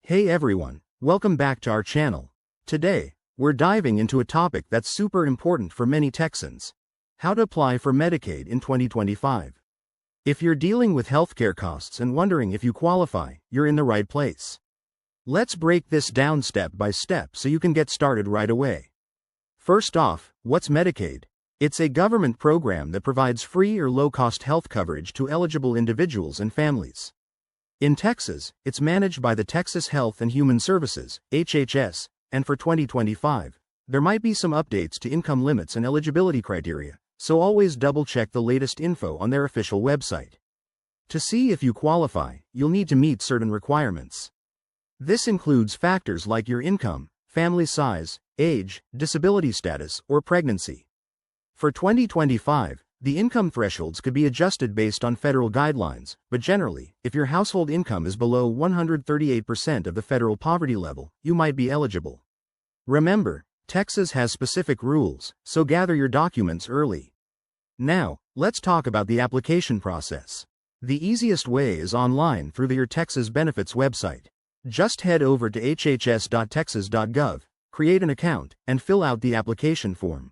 Hey everyone, welcome back to our channel. Today, we're diving into a topic that's super important for many Texans: how to apply for Medicaid in 2025. If you're dealing with healthcare costs and wondering if you qualify, you're in the right place. Let's break this down step by step so you can get started right away. First off, what's Medicaid? It's a government program that provides free or low-cost health coverage to eligible individuals and families. In Texas, it's managed by the Texas Health and Human Services, HHS, and for 2025, there might be some updates to income limits and eligibility criteria, so always double-check the latest info on their official website. To see if you qualify, you'll need to meet certain requirements. This includes factors like your income, family size, age, disability status, or pregnancy. For 2025, the income thresholds could be adjusted based on federal guidelines, but generally, if your household income is below 138% of the federal poverty level, you might be eligible. Remember, Texas has specific rules, so gather your documents early. Now, let's talk about the application process. The easiest way is online through your Texas Benefits website. Just head over to hhs.texas.gov, create an account, and fill out the application form.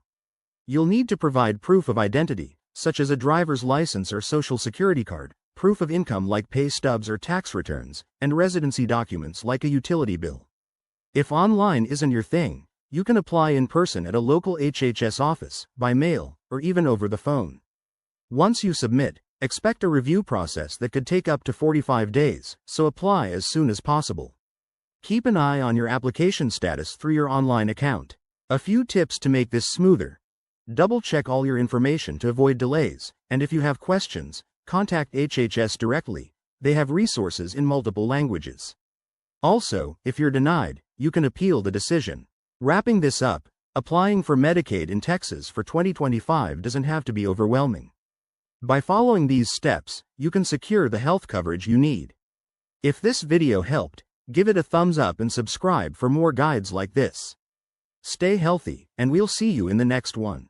You'll need to provide proof of identity, such as a driver's license or social security card, proof of income like pay stubs or tax returns, and residency documents like a utility bill. If online isn't your thing, you can apply in person at a local HHS office, by mail, or even over the phone. Once you submit, expect a review process that could take up to 45 days, so apply as soon as possible. Keep an eye on your application status through your online account. A few tips to make this smoother: double-check all your information to avoid delays, and if you have questions, contact HHS directly. They have resources in multiple languages. Also, if you're denied, you can appeal the decision. Wrapping this up, applying for Medicaid in Texas for 2025 doesn't have to be overwhelming. By following these steps, you can secure the health coverage you need. If this video helped, give it a thumbs up and subscribe for more guides like this. Stay healthy, and we'll see you in the next one.